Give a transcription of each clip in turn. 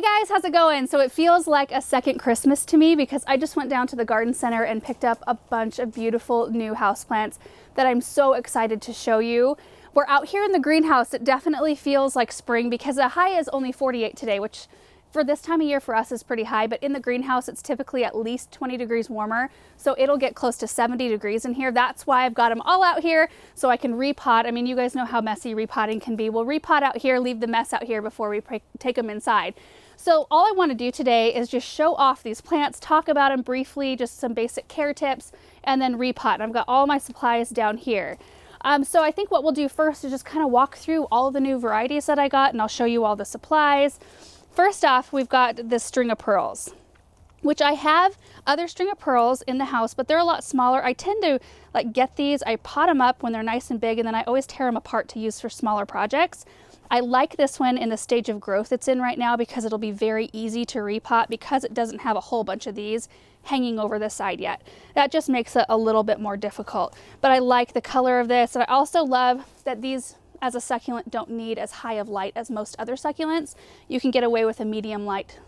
guys, how's it going? So it feels like a second Christmas to me because I just went down to the garden center and picked up a bunch of beautiful new houseplants that I'm so excited to show you. We're out here in the greenhouse. It definitely feels like spring because the high is only 48 today, which for this time of year for us is pretty high, but in the greenhouse it's typically at least 20 degrees warmer, so it'll get close to 70 degrees in here. That's why I've got them all out here so I can repot. I mean, you guys know how messy repotting can be. We'll repot out here, leave the mess out here before we take them inside. So all I want to do today is just show off these plants, talk about them briefly, just some basic care tips, and then repot. I've got all my supplies down here. So I think what we'll do first is just kind of walk through all of the new varieties that I got, and I'll show you all the supplies. First off, we've got this string of pearls, which I have other string of pearls in the house, but they're a lot smaller. I tend to get these, I pot them up when they're nice and big, and then I always tear them apart to use for smaller projects. I like this one in the stage of growth it's in right now because it'll be very easy to repot because it doesn't have a whole bunch of these hanging over the side yet. That just makes it a little bit more difficult, but I like the color of this. And I also love that these as a succulent don't need as high of light as most other succulents. You can get away with a medium light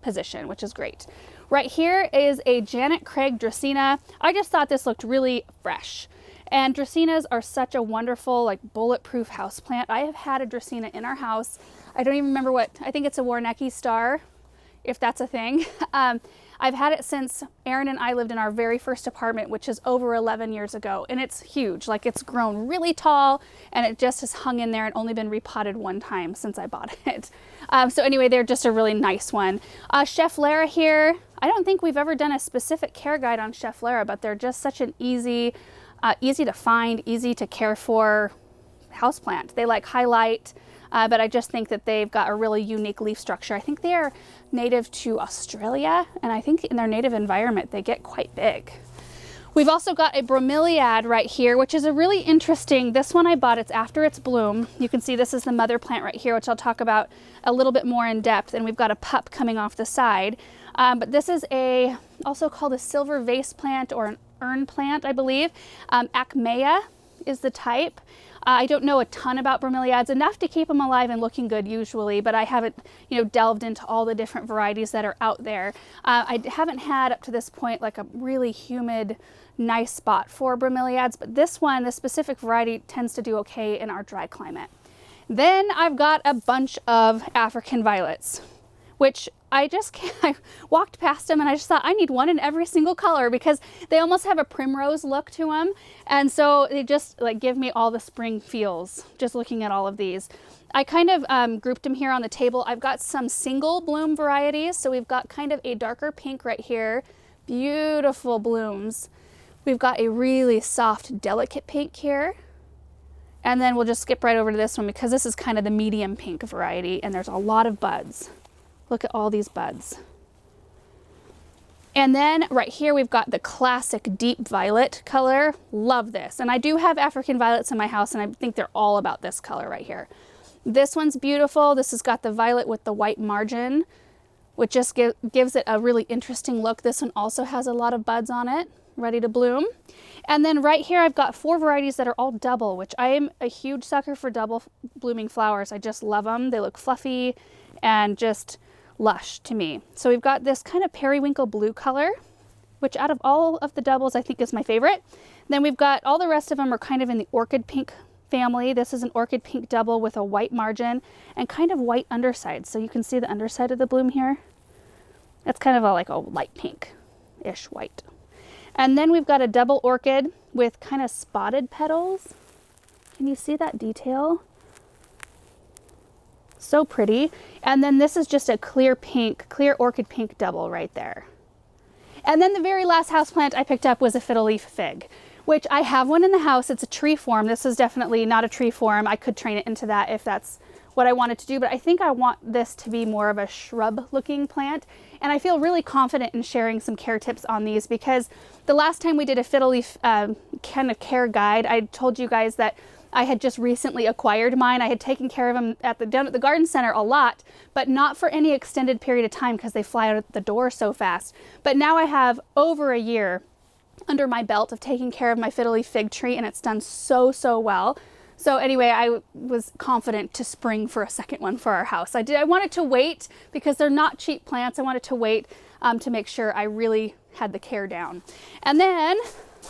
position, which is great. Right here is a Janet Craig dracaena. I just thought this looked really fresh. And dracaenas are such a wonderful, bulletproof houseplant. I have had a dracaena in our house. I don't even remember what, I think it's a Warnecki star, if that's a thing. I've had it since Aaron and I lived in our very first apartment, which is over 11 years ago, and it's huge. It's grown really tall, and it just has hung in there and only been repotted one time since I bought it. So anyway, they're just a really nice one. Schefflera here. I don't think we've ever done a specific care guide on schefflera, but they're just such an easy to find, easy to care for houseplant. They like highlight, but I just think that they've got a really unique leaf structure. I think they are native to Australia, and I think in their native environment they get quite big. We've also got a Bromeliad right here, which is a really interesting, this one I bought, it's after its bloom. You can see this is the mother plant right here, which I'll talk about a little bit more in depth, and we've got a pup coming off the side. But this is also called a silver vase plant or an urn plant, I believe. Acmea is the type. I don't know a ton about bromeliads, enough to keep them alive and looking good usually, but I haven't, delved into all the different varieties that are out there. I haven't had up to this point a really humid, nice spot for bromeliads, but this specific variety tends to do okay in our dry climate. Then I've got a bunch of African violets, which I walked past them and I just thought I need one in every single color because they almost have a primrose look to them. And so they just give me all the spring feels just looking at all of these. I kind of grouped them here on the table. I've got some single bloom varieties. So we've got kind of a darker pink right here, beautiful blooms. We've got a really soft, delicate pink here. And then we'll just skip right over to this one because this is kind of the medium pink variety and there's a lot of buds. Look at all these buds. And then right here we've got the classic deep violet color. Love this. And I do have African violets in my house and I think they're all about this color right here. This one's beautiful. This has got the violet with the white margin, which just gives it a really interesting look. This one also has a lot of buds on it, ready to bloom. And then right here I've got 4 varieties that are all double, which I am a huge sucker for double blooming flowers. I just love them. They look fluffy and just lush to me. So we've got this kind of periwinkle blue color, which out of all of the doubles I think is my favorite. Then we've got all the rest of them are kind of in the orchid pink family. This is an orchid pink double with a white margin and kind of white underside. So you can see the underside of the bloom here. It's kind of like a light pink-ish white. And then we've got a double orchid with kind of spotted petals. Can you see that detail? So pretty. And then this is just a clear orchid pink double right there. And then the very last houseplant I picked up was a fiddle leaf fig, which I have one in the house. It's a tree form. This is definitely not a tree form. I could train it into that if that's what I wanted to do, but I think I want this to be more of a shrub looking plant. And I feel really confident in sharing some care tips on these because the last time we did a fiddle leaf kind of care guide, I told you guys that I had just recently acquired mine. I had taken care of them down at the garden center a lot, but not for any extended period of time because they fly out the door so fast. But now I have over a year under my belt of taking care of my fiddle leaf fig tree and it's done so well. So anyway, I was confident to spring for a second one for our house. I wanted to wait because they're not cheap plants. I wanted to wait to make sure I really had the care down. And then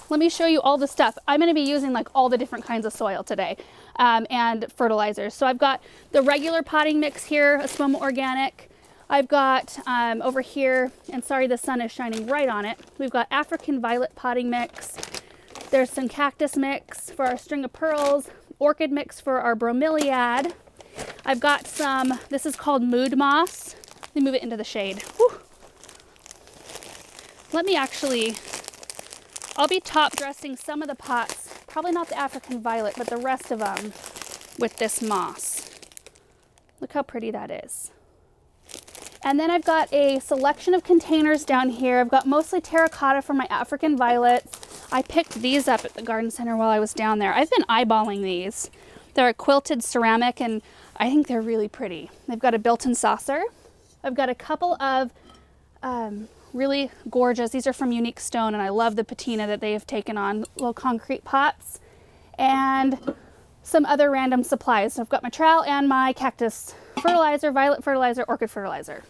let me show you all the stuff. I'm going to be using like all the different kinds of soil today and fertilizers. So I've got the regular potting mix here, Espoma Organic. I've got over here, and sorry the sun is shining right on it, we've got African violet potting mix. There's some cactus mix for our string of pearls, orchid mix for our bromeliad. I've got some, this is called mood moss. Let me move it into the shade. Whew. Let me actually, I'll be top dressing some of the pots, probably not the African violet, but the rest of them with this moss. Look how pretty that is. And then I've got a selection of containers down here. I've got mostly terracotta for my African violets. I picked these up at the garden center while I was down there. I've been eyeballing these. They're a quilted ceramic and I think they're really pretty. They've got a built-in saucer. I've got a couple of really gorgeous, these are from Unique Stone and I love the patina that they have taken on, little concrete pots, and some other random supplies. So I've got my trowel and my cactus fertilizer, violet fertilizer, orchid fertilizer.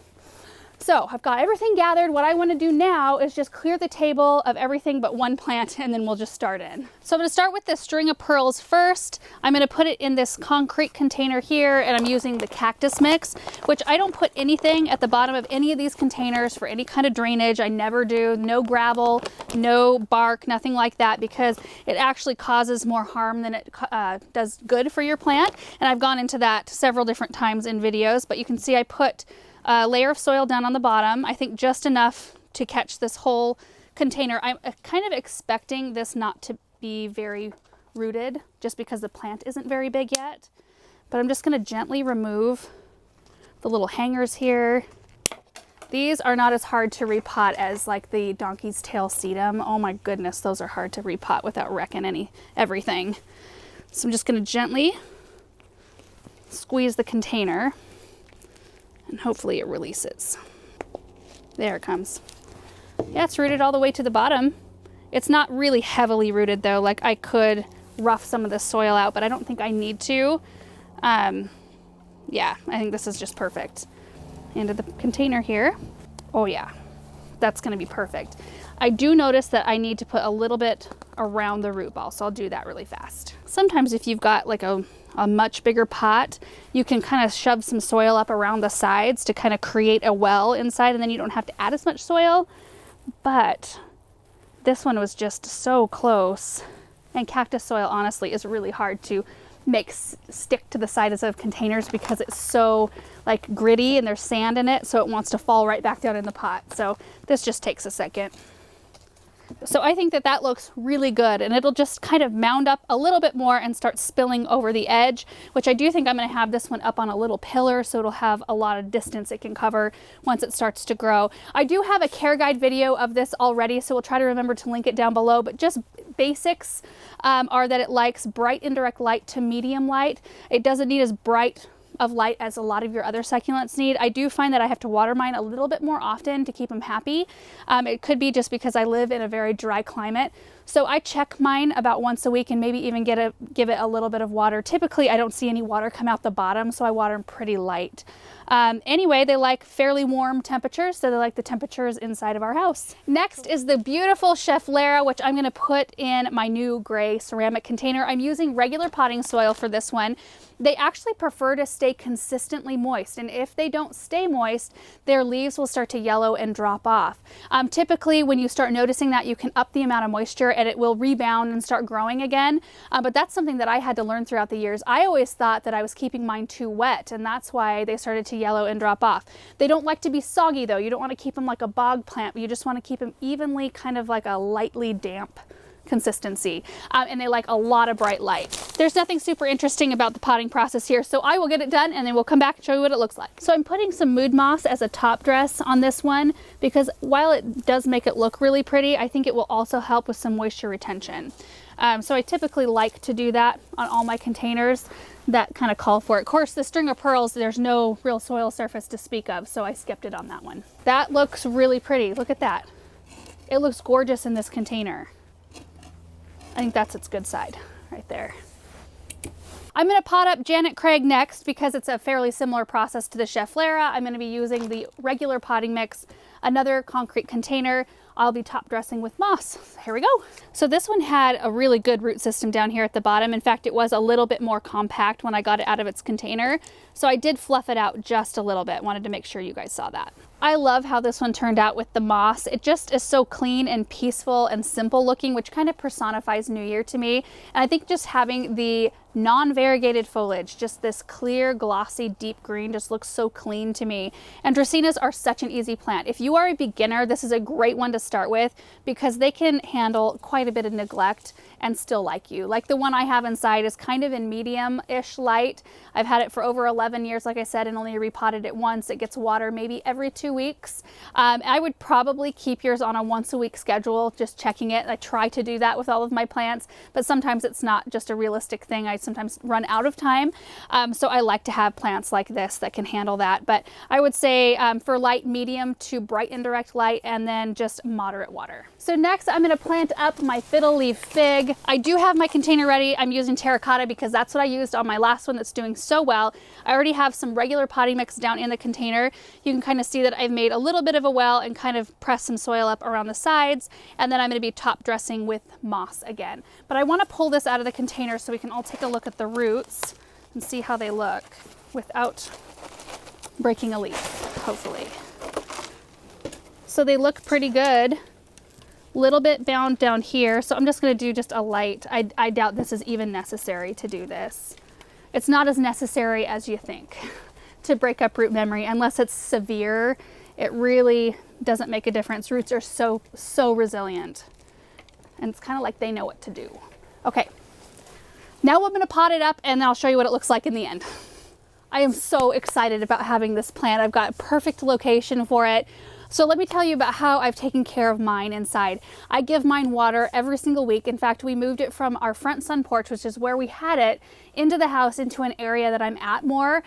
So I've got everything gathered. What I want to do now is just clear the table of everything but one plant and then we'll just start in. So I'm going to start with this string of pearls first. I'm going to put it in this concrete container here and I'm using the cactus mix, which I don't put anything at the bottom of any of these containers for any kind of drainage. I never do. No gravel, no bark, nothing like that, because it actually causes more harm than it does good for your plant. And I've gone into that several different times in videos, but you can see I put a layer of soil down on the bottom, I think just enough to catch this whole container. I'm kind of expecting this not to be very rooted just because the plant isn't very big yet, but I'm just going to gently remove the little hangers here. These are not as hard to repot as like the donkey's tail sedum. Oh my goodness, those are hard to repot without wrecking everything. So I'm just going to gently squeeze the container and hopefully it releases. There it comes. Yeah, it's rooted all the way to the bottom. It's not really heavily rooted though. Like I could rough some of the soil out, but I don't think I need to. Yeah, I think this is just perfect. Into the container here. Oh yeah, that's gonna be perfect. I do notice that I need to put a little bit around the root ball, so I'll do that really fast. Sometimes if you've got like a much bigger pot, you can kind of shove some soil up around the sides to kind of create a well inside, and then you don't have to add as much soil. But this one was just so close, and cactus soil honestly is really hard to make stick to the sides of containers because it's so like gritty and there's sand in it, so it wants to fall right back down in the pot. So this just takes a second. So I think that that looks really good, and it'll just kind of mound up a little bit more and start spilling over the edge, which I do think I'm going to have this one up on a little pillar so it'll have a lot of distance it can cover once it starts to grow. I do have a care guide video of this already, so we'll try to remember to link it down below, but just basics are that it likes bright indirect light to medium light. It doesn't need as bright of light as a lot of your other succulents need. I do find that I have to water mine a little bit more often to keep them happy. It could be just because I live in a very dry climate. So I check mine about once a week and maybe even give it a little bit of water. Typically I don't see any water come out the bottom, so I water them pretty light. Anyway, they like fairly warm temperatures, so they like the temperatures inside of our house. Next is the beautiful schefflera, which I'm going to put in my new gray ceramic container. I'm using regular potting soil for this one. They actually prefer to stay consistently moist, and if they don't stay moist, their leaves will start to yellow and drop off. Typically, when you start noticing that, you can up the amount of moisture and it will rebound and start growing again, but that's something that I had to learn throughout the years. I always thought that I was keeping mine too wet, and that's why they started to yellow and drop off. They don't like to be soggy though. You don't want to keep them like a bog plant, but you just want to keep them evenly, kind of like a lightly damp consistency, and they like a lot of bright light. There's nothing super interesting about the potting process here, so I will get it done and then we'll come back and show you what it looks like. So I'm putting some mood moss as a top dress on this one because while it does make it look really pretty, I think it will also help with some moisture retention. So I typically like to do that on all my containers that kind of call for it. Of course, the string of pearls, there's no real soil surface to speak of, so I skipped it on that one. That looks really pretty. Look at that. It looks gorgeous in this container. I think that's its good side right there. I'm going to pot up Janet Craig next because it's a fairly similar process to the schefflera. I'm going to be using the regular potting mix, another concrete container. I'll be top dressing with moss. Here we go. So this one had a really good root system down here at the bottom. In fact, it was a little bit more compact when I got it out of its container. So I did fluff it out just a little bit. Wanted to make sure you guys saw that. I love how this one turned out with the moss. It just is so clean and peaceful and simple looking, which kind of personifies New Year to me. And I think just having the non-variegated foliage, just this clear, glossy, deep green, just looks so clean to me. And dracaenas are such an easy plant. If you are a beginner, this is a great one to start with because they can handle quite a bit of neglect and still like you. Like the one I have inside is kind of in medium-ish light. I've had it for over 11 years, like I said, and only repotted it once. It gets water maybe every 2 weeks. I would probably keep yours on a once-a-week schedule, just checking it. I try to do that with all of my plants, but sometimes it's not just a realistic thing. I sometimes run out of time. So I like to have plants like this that can handle that. But I would say for light, medium to bright indirect light, and then just moderate water. So next I'm going to plant up my fiddle leaf fig. I do have my container ready. I'm using terracotta because that's what I used on my last one that's doing so well. I already have some regular potting mix down in the container. You can kind of see that I've made a little bit of a well and kind of pressed some soil up around the sides. And then I'm going to be top dressing with moss again. But I want to pull this out of the container so we can all take a look at the roots and see how they look without breaking a leaf, hopefully. So they look pretty good. Little bit bound down here, so I'm just going to do just a light. I doubt this is even necessary to do this. It's not as necessary as you think to break up root memory unless it's severe. It really doesn't make a difference. Roots are so resilient, and it's kind of like they know what to do. Okay, now I'm going to pot it up and then I'll show you what it looks like in the end. I am so excited about having this plant. I've got a perfect location for it. So let me tell you about how I've taken care of mine inside. I give mine water every single week. In fact, we moved it from our front sun porch, which is where we had it, into the house, into an area that I'm at more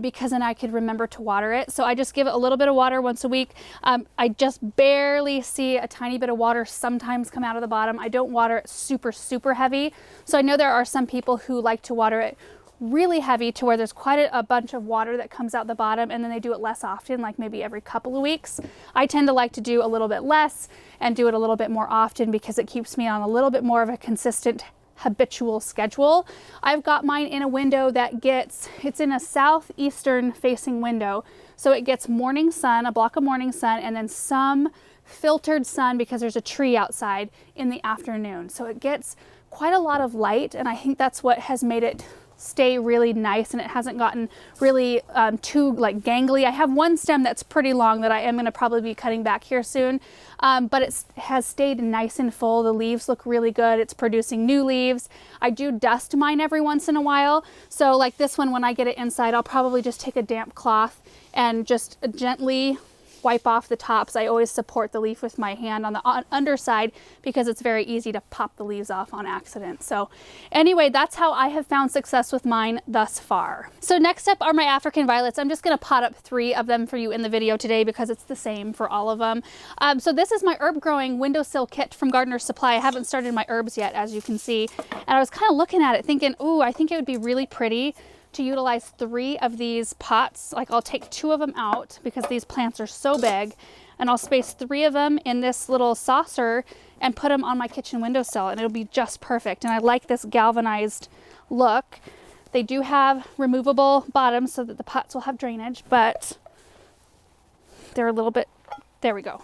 because then I could remember to water it. So I just give it a little bit of water once a week. I just barely see a tiny bit of water sometimes come out of the bottom. I don't water it super heavy. So I know there are some people who like to water it really heavy to where there's quite a bunch of water that comes out the bottom, and then they do it less often, like maybe every couple of weeks. I tend to like to do a little bit less and do it a little bit more often because it keeps me on a little bit more of a consistent habitual schedule. I've got mine in a window that it's in a southeastern facing window, so it gets morning sun, a block of morning sun, and then some filtered sun because there's a tree outside in the afternoon. So it gets quite a lot of light, and I think that's what has made it stay really nice, and it hasn't gotten really too like gangly. I have one stem that's pretty long that I am going to probably be cutting back here soon, but it has stayed nice and full. The leaves look really good. It's producing new leaves. I do dust mine every once in a while, so like this one, when I get it inside, I'll probably just take a damp cloth and just gently wipe off the tops. I always support the leaf with my hand on the underside because it's very easy to pop the leaves off on accident. So anyway, that's how I have found success with mine thus far. So next up are my African violets. I'm just going to pot up 3 of them for you in the video today because it's the same for all of them. So this is my herb growing windowsill kit from Gardener's Supply. I haven't started my herbs yet, as you can see. And I was kind of looking at it thinking, ooh, I think it would be really pretty to utilize 3 of these pots. Like I'll take 2 of them out because these plants are so big, and I'll space 3 of them in this little saucer and put them on my kitchen windowsill, and it'll be just perfect. And I like this galvanized look. They do have removable bottoms so that the pots will have drainage, but they're a little bit, there we go.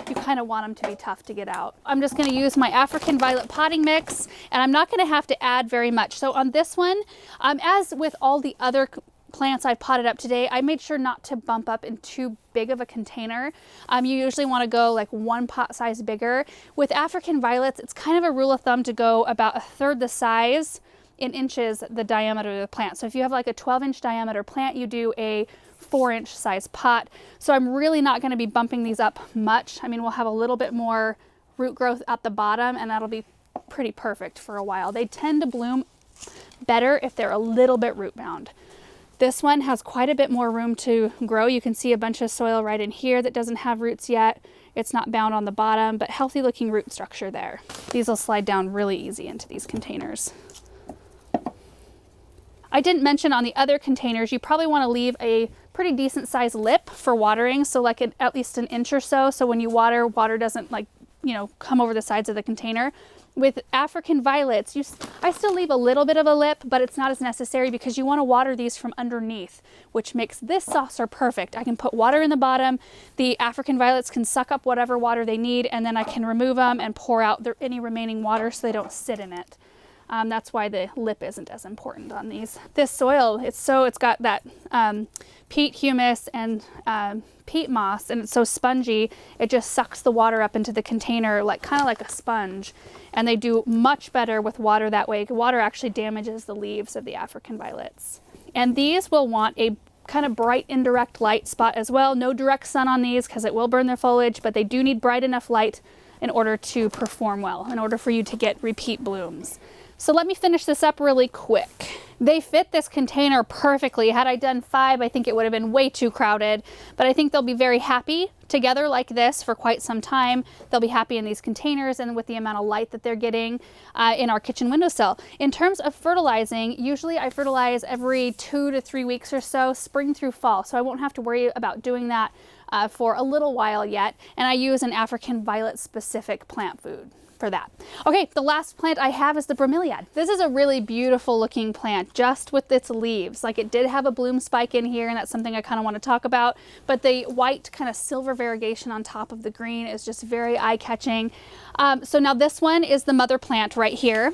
You kind of want them to be tough to get out. I'm just going to use my African violet potting mix, and I'm not going to have to add very much. So on this one, as with all the other plants I've potted up today, I made sure not to bump up in too big of a container. You usually want to go like 1 pot size bigger. With African violets, it's kind of a rule of thumb to go about 1/3 the size in inches the diameter of the plant. So if you have like a 12-inch diameter plant, you do a 4-inch size pot. So I'm really not going to be bumping these up much. I mean, we'll have a little bit more root growth at the bottom, and that'll be pretty perfect for a while. They tend to bloom better if they're a little bit root bound. This one has quite a bit more room to grow. You can see a bunch of soil right in here that doesn't have roots yet. It's not bound on the bottom, but healthy looking root structure there. These will slide down really easy into these containers. I didn't mention on the other containers, you probably want to leave a pretty decent sized lip for watering. So like at least an inch or so. So when you water doesn't like, you know, come over the sides of the container. With African violets, I still leave a little bit of a lip, but it's not as necessary because you want to water these from underneath, which makes this saucer perfect. I can put water in the bottom. The African violets can suck up whatever water they need, and then I can remove them and pour out any remaining water so they don't sit in it. That's why the lip isn't as important on these. This soil, it's got that peat humus and peat moss, and it's so spongy, it just sucks the water up into the container like kind of like a sponge. And they do much better with water that way. Water actually damages the leaves of the African violets. And these will want a kind of bright indirect light spot as well. No direct sun on these because it will burn their foliage, but they do need bright enough light in order to perform well, in order for you to get repeat blooms. So let me finish this up really quick. They fit this container perfectly. Had I done 5, I think it would have been way too crowded, but I think they'll be very happy together like this for quite some time. They'll be happy in these containers and with the amount of light that they're getting in our kitchen windowsill. In terms of fertilizing, usually I fertilize every 2 to 3 weeks or so, spring through fall, so I won't have to worry about doing that for a little while yet. And I use an African violet specific plant food for that. Okay, the last plant I have is the Bromeliad. This is a really beautiful looking plant just with its leaves. Like it did have a bloom spike in here, and that's something I kind of want to talk about, but the white kind of silver variegation on top of the green is just very eye-catching. So now this one is the mother plant right here.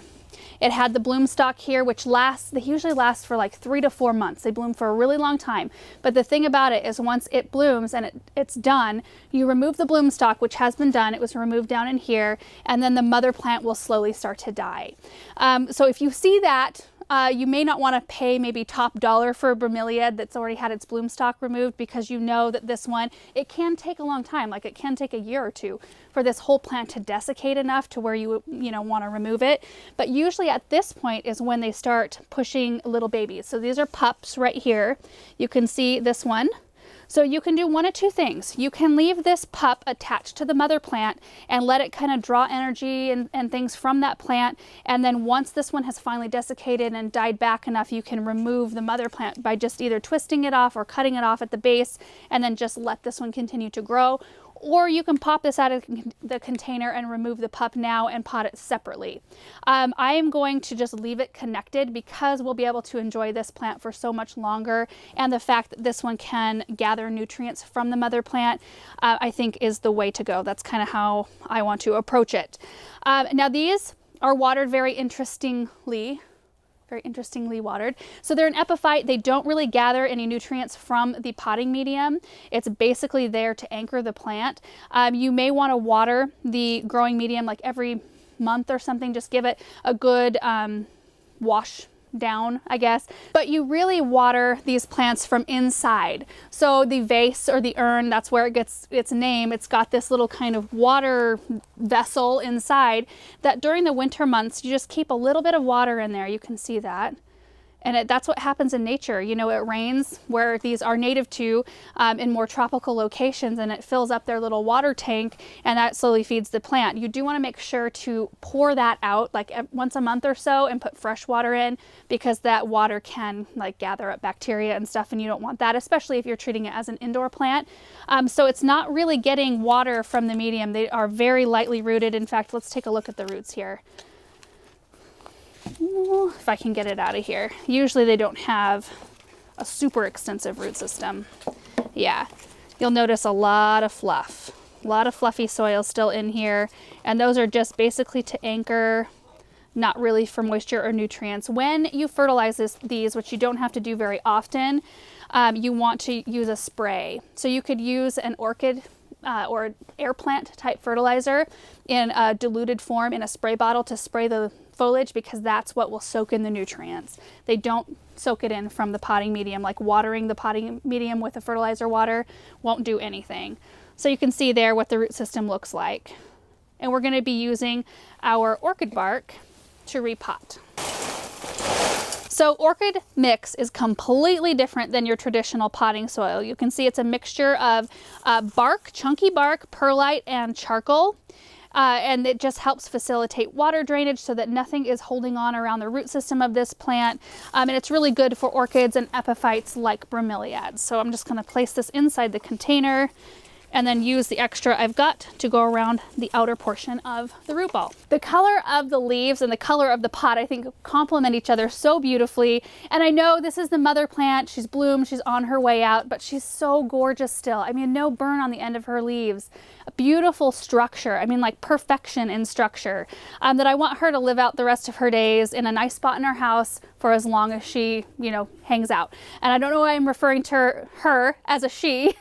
It had the bloom stalk here, which they usually last for like 3 to 4 months. They bloom for a really long time. But the thing about it is once it blooms and it's done, you remove the bloom stalk, which has been done. It was removed down in here, and then the mother plant will slowly start to die. So if you see that, you may not want to pay maybe top dollar for a bromeliad that's already had its bloom stalk removed, because you know that this one, it can take a long time, like it can take a year or 2 for this whole plant to desiccate enough to where you want to remove it. But usually at this point is when they start pushing little babies. So these are pups right here. You can see this one. So you can do one of 2 things. You can leave this pup attached to the mother plant and let it kind of draw energy and things from that plant. And then once this one has finally desiccated and died back enough, you can remove the mother plant by just either twisting it off or cutting it off at the base, and then just let this one continue to grow. Or you can pop this out of the container and remove the pup now and pot it separately. I am going to just leave it connected because we'll be able to enjoy this plant for so much longer. And the fact that this one can gather nutrients from the mother plant, I think is the way to go. That's kind of how I want to approach it. Now these are watered very interestingly watered. So they're an epiphyte. They don't really gather any nutrients from the potting medium. It's basically there to anchor the plant. You may want to water the growing medium like every month or something. Just give it a good wash down, I guess. But you really water these plants from inside. So the vase or the urn, that's where it gets its name. It's got this little kind of water vessel inside that during the winter months, you just keep a little bit of water in there. You can see that. And that's what happens in nature. You know, it rains where these are native to in more tropical locations, and it fills up their little water tank, and that slowly feeds the plant. You do want to make sure to pour that out like once a month or so and put fresh water in, because that water can like gather up bacteria and stuff, and you don't want that, especially if you're treating it as an indoor plant. So it's not really getting water from the medium. They are very lightly rooted. In fact, let's take a look at the roots here. If I can get it out of here. Usually they don't have a super extensive root system. Yeah, you'll notice a lot of fluff, a lot of fluffy soil still in here, and those are just basically to anchor, not really for moisture or nutrients. When you fertilize these, which you don't have to do very often, you want to use a spray. So you could use an orchid or air plant type fertilizer in a diluted form in a spray bottle to spray the foliage, because that's what will soak in the nutrients. They don't soak it in from the potting medium. Like watering the potting medium with a fertilizer water won't do anything. So you can see there what the root system looks like. And we're going to be using our orchid bark to repot. So orchid mix is completely different than your traditional potting soil. You can see it's a mixture of bark, chunky bark, perlite, and charcoal. and it just helps facilitate water drainage so that nothing is holding on around the root system of this plant. And it's really good for orchids and epiphytes like bromeliads. So I'm just going to place this inside the container and then use the extra I've got to go around the outer portion of the root ball. The color of the leaves and the color of the pot, I think, complement each other so beautifully. And I know this is the mother plant. She's bloomed, she's on her way out, but she's so gorgeous still. I mean, no burn on the end of her leaves. A beautiful structure. I mean, like perfection in structure, that I want her to live out the rest of her days in a nice spot in our house for as long as she, you know, hangs out. And I don't know why I'm referring to her as a she,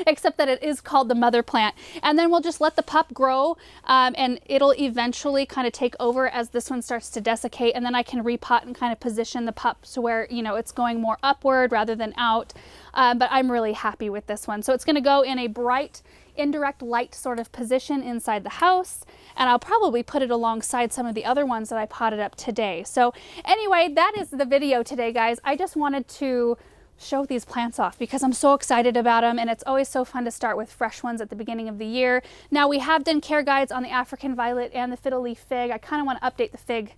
except that it is called the mother plant. And then we'll just let the pup grow, and it'll eventually kind of take over as this one starts to desiccate, and then I can repot and kind of position the pup to where, you know, it's going more upward rather than out. But I'm really happy with this one. So it's going to go in a bright indirect light sort of position inside the house, and I'll probably put it alongside some of the other ones that I potted up today. So anyway, that is the video today, guys. I just wanted to show these plants off because I'm so excited about them, and it's always so fun to start with fresh ones at the beginning of the year. Now, we have done care guides on the African violet and the fiddle leaf fig. I kind of want to update the fig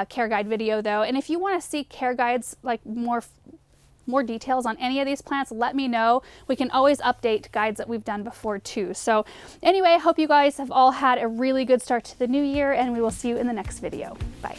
care guide video though, and if you want to see care guides, like more details on any of these plants, let me know. We can always update guides that we've done before too. So anyway, I hope you guys have all had a really good start to the new year, and we will see you in the next video. Bye.